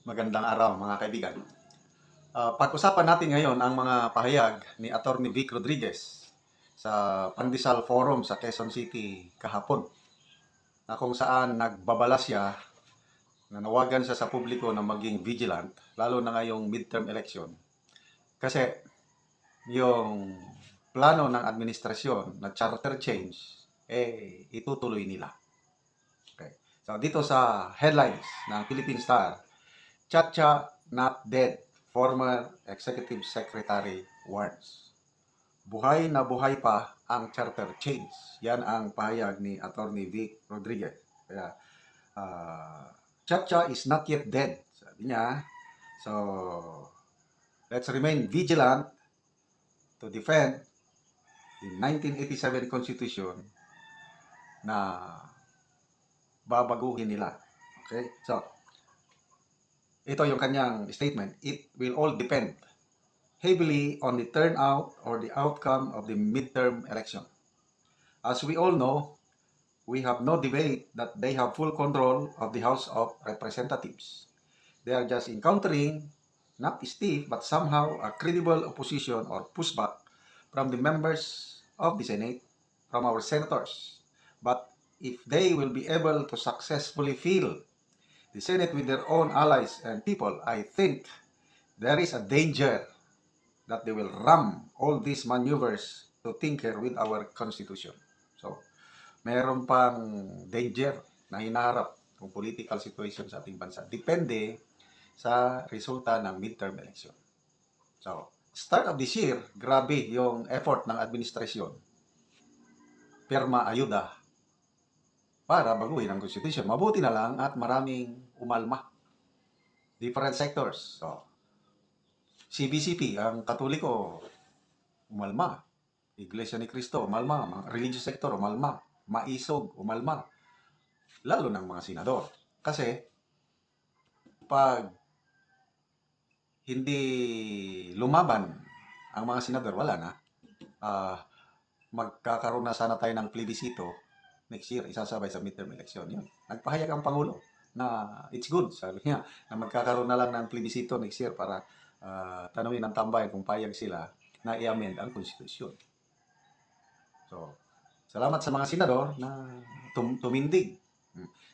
Magandang araw mga kaibigan. Pag-usapan natin ngayon ang mga pahayag ni Atty. Vic Rodriguez sa Pandesal Forum sa Quezon City kahapon, na kung saan nagbabala siya, nanawagan siya sa publiko na maging vigilant, lalo na ngayong midterm election. Kasi yung plano ng administrasyon na charter change, itutuloy nila. Okay. So dito sa headlines ng Philippine Star, Chacha not dead, former Executive Secretary warns. Buhay na buhay pa ang charter change. Yan ang pahayag ni Atty. Vic Rodriguez. Kaya, Chacha is not yet dead, sabi niya. So, let's remain vigilant to defend the 1987 Constitution na babaguhin nila. Okay? So, ito yung kanyang statement. It will all depend heavily on the turnout or the outcome of the midterm election. As we all know, we have no debate that they have full control of the House of Representatives. They are just encountering, not stiff, but somehow a credible opposition or pushback from the members of the Senate, from our senators. But if they will be able to successfully fill the Senate with their own allies and people, I think there is a danger that they will ram all these maneuvers to tinker with our Constitution. So, meron pang danger na hinaharap ng political situation sa ating bansa. Depende sa resulta ng midterm election. So, start of this year, grabe yung effort ng administrasyon. Pirma ayuda para baguhin ang Constitution. Mabuti na lang at maraming umalma. Different sectors. So, CBCP, ang Katoliko, umalma. Iglesia ni Cristo, umalma. Mga religious sector, umalma. Maisog, umalma. Lalo ng mga senador. Kasi, pag hindi lumaban ang mga senador, wala na. Magkakaroon na sana tayo ng plebisito next year, isasabay sa midterm election. Yun. Nagpahayag ang Pangulo na it's good, sabi niya, na magkakaroon na lang ng plebisito next year para tanungin ng tambayan kung payag sila na i-amend ang konstitusyon. So, salamat sa mga senador na tumindig.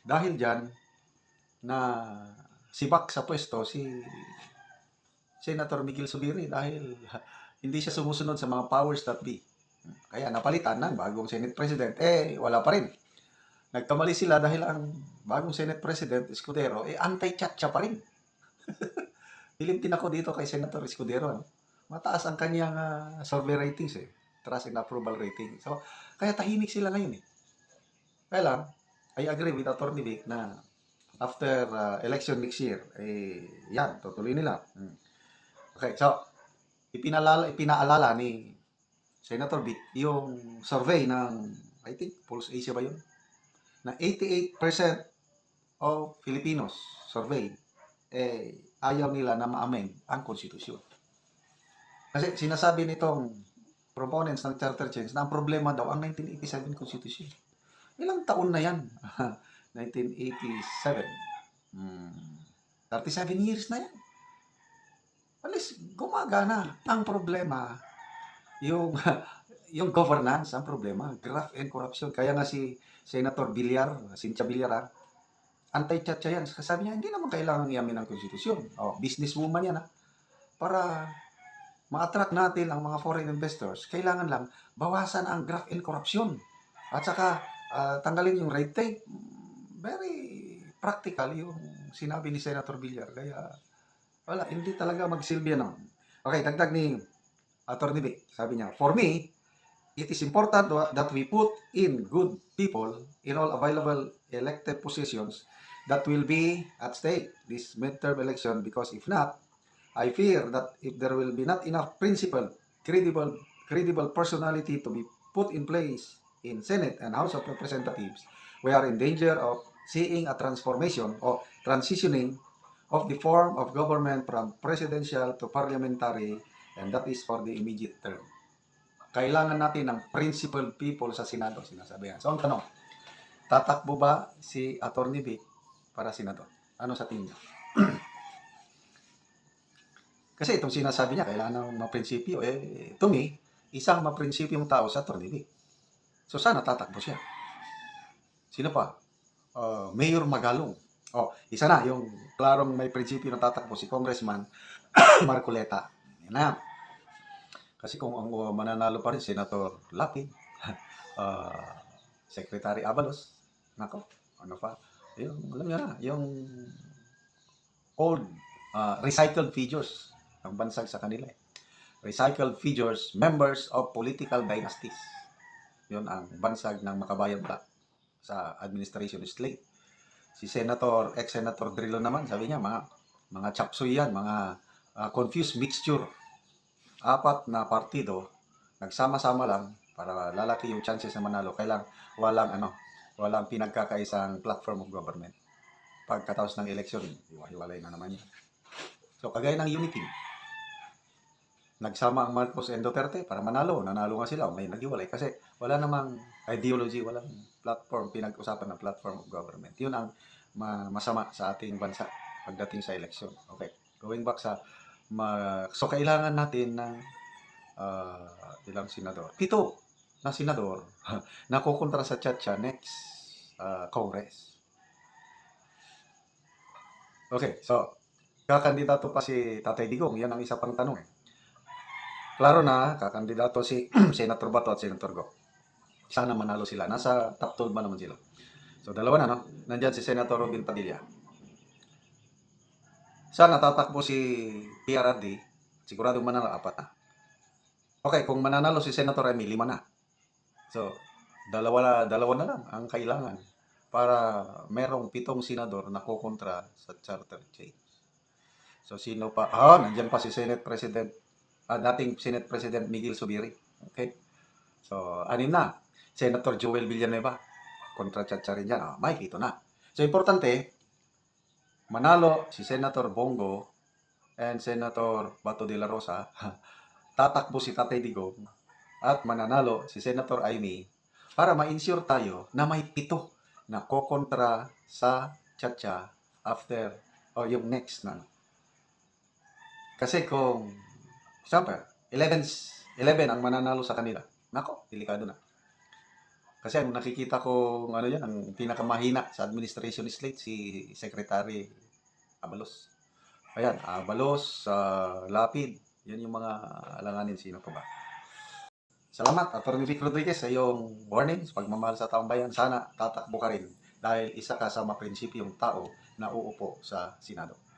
Dahil dyan, na sibak sa pwesto si Senator Miguel Zubiri dahil hindi siya sumusunod sa mga powers that be. Kaya napalitan ng bagong Senate President. Wala pa rin. Nagkamali sila dahil ang bagong Senate President, Escudero, anti-Chacha pa rin. Pilimtin ako dito kay Senator Escudero. Mataas ang kanyang survey ratings trust and approval rating. So, kaya tahimik sila ngayon Kaya lang, I agree with Atty. Vic na after election next year, yan, tutuloy nila. Okay, so, ipinaalala ni Senator Vic yung survey ng, I think, Pulse Asia ba yun? Na 88% of Filipinos surveyed, ayaw nila na ma-amend ang konstitusyon. Kasi sinasabi nitong proponents ng charter change na ang problema daw ang 1987 Constitution. Ilang taon na yan? 1987. 37 years na yan. At least, gumagana. Ang problema, yung governance, ang problema, graft and corruption. Kaya nga si Senator Villar, Cynthia Villar, anti-Chacha yan. Sabi niya, hindi naman kailangan i-amin ang konstitusyon. Businesswoman yan para ma-attract natin ang mga foreign investors, kailangan lang bawasan ang graft and corruption. At saka tanggalin yung red tape. Very practical yung sinabi ni Senator Villar. Kaya wala, hindi talaga magsilbi yan. Okay, dagdag ni Atty. Vic. Sabi niya, for me, it is important that we put in good people in all available elected positions that will be at stake this midterm election, because if not, I fear that if there will be not enough principled, credible personality to be put in place in Senate and House of Representatives, we are in danger of seeing a transformation or transitioning of the form of government from presidential to parliamentary, and that is for the immediate term. Kailangan natin ng principled people sa Senado, sinasabi yan. So ang tanong, tatakbo ba si Atty. Vic para senador? Ano sa tingin niyo? Kasi itong sinasabi niya, kailangan ng maprinsipyo. To me, isang maprinsipyong tao sa Atty. Vic. So sana tatakbo siya. Sino pa? Mayor Magalong. Isa na, yung klarong may prinsipyo na tatakbo si Congressman Marcoleta. Yan na. Kasi kung ang mananalo pa rin, Senator Lapid, Secretary Abalos, nako, ano pa, yung, alam niyo na, yung old recycled figures ang bansag sa kanila. Recycled figures, members of political dynasties. Yun ang bansag ng Makabayan Black sa administration slate. Si ex-Senator Drilon naman, sabi niya, mga chapsuy yan, mga confused mixture. 4 na partido, nagsama-sama lang para lalaki yung chances na manalo. Kailang walang pinagkakaisang platform of government. Pagkatapos ng eleksyon, hiwalay na naman yan. So, kagaya ng unity. Nagsama ang Marcos and Duterte para manalo. Nanalo nga sila. May naghiwalay. Kasi wala namang ideology, walang platform, pinag-usapan ng platform of government. Yun ang masama sa ating bansa pagdating sa eleksyon. Okay. Going back sa so kailangan natin ng ilang senador. 7 na senador na kukontra sa Chacha next Congress. Okay, so kakandidato pa si Tatay Digong. Yan ang isa pang tanong. Klaro na, kakandidato si Senator Bato at Senator Go. Sana manalo sila. Nasa top 12 ba naman sila? So, dalawa na, no? Nandyan si Senator Robin Padilla. Sana tatakbo si PRRD. Siguradong manalo, 4 na. Okay, kung mananalo si Senator Remy, 5 na. So, dalawa na lang ang kailangan para merong 7 senador na kukontra sa charter change. So, sino pa? Nandyan pa si Senate President dating Senate President Miguel Zubiri. Okay? So, 6 na. Senator Joel Villanueva. Kontra Chacha rin yan. May 7 na. So, importante, manalo si Senator Bongo and Senator Bato de la Rosa. Tatakbo si Tatay Digong at mananalo si Senator Amy para ma-ensure tayo na may 7 na kokontra sa Chacha after yung next na. Kasi kung siyempre, 11 ang mananalo sa kanila. Nako, delikado na. Kasi ang nakikita ko, ang pinakamahina sa administration slate, si Secretary Abalos. Ayan, Abalos, Lapid, yan yung mga alanganin. Sino pa ba? Salamat, Atty. Vic Rodriguez, sa iyong warnings, pagmamahal sa taong bayan. Sana tatakbo ka rin dahil isa ka sa maprinsipyong tao na uupo sa Senado.